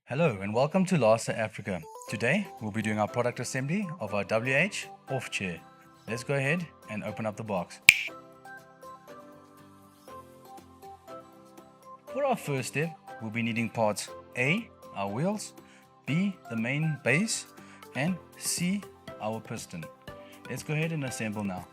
Hello and welcome to Lasa Africa. Today we'll be doing our product assembly of our WH-OFF chair. Let's go ahead and open up the box. For our first step, we'll be needing parts A, our wheels, B, the main base, and C, our piston. Let's go ahead and assemble now.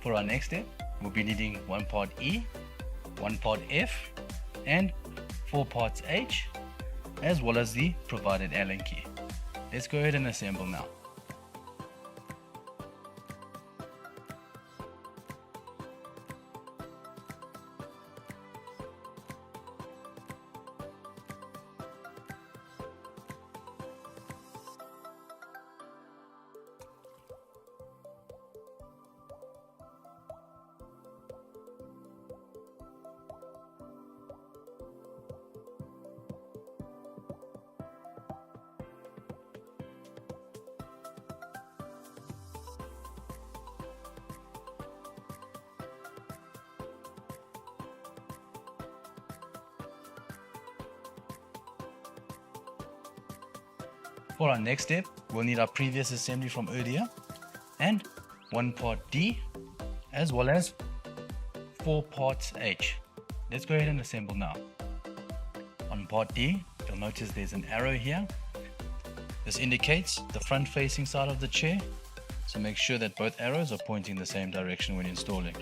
For our next step, we'll be needing one part E, one part F, and 4 parts H, as well as the provided Allen key. Let's go ahead and assemble now. For our next step, we'll need our previous assembly from earlier and one part D as well as 4 parts H. Let's go ahead and assemble now. On part D, you'll notice there's an arrow here. This indicates the front facing side of the chair, so make sure that both arrows are pointing the same direction when installing.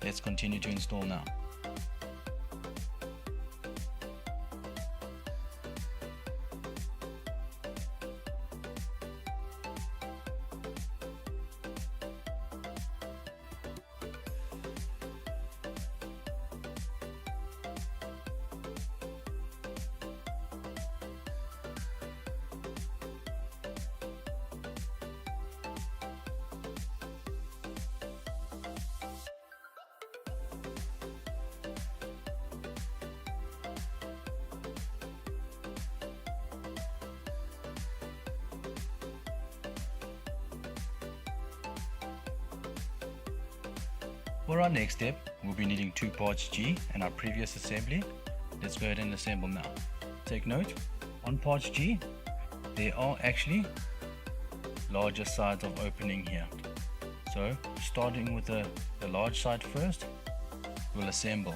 Let's continue to install now. For our next step, we'll be needing 2 parts G and our previous assembly. Let's go ahead and assemble now. Take note, on parts G, there are actually larger sides of opening here. So starting with the large side first, we'll assemble.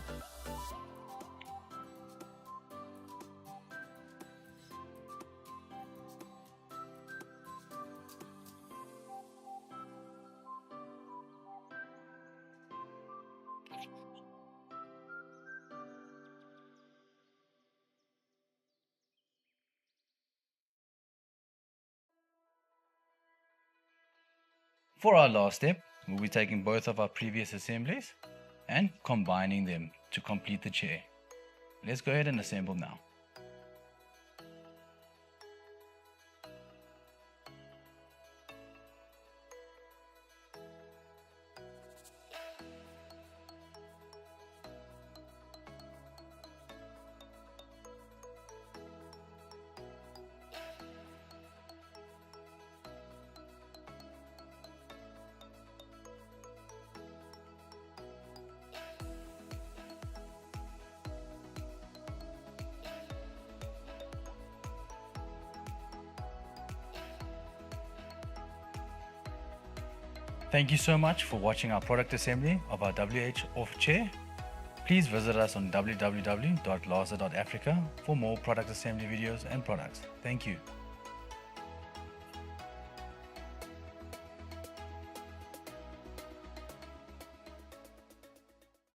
For our last step, we'll be taking both of our previous assemblies and combining them to complete the chair. Let's go ahead and assemble now. Thank you so much for watching our product assembly of our WH-OFF chair. Please visit us on www.lasa.africa for more product assembly videos and products. Thank you.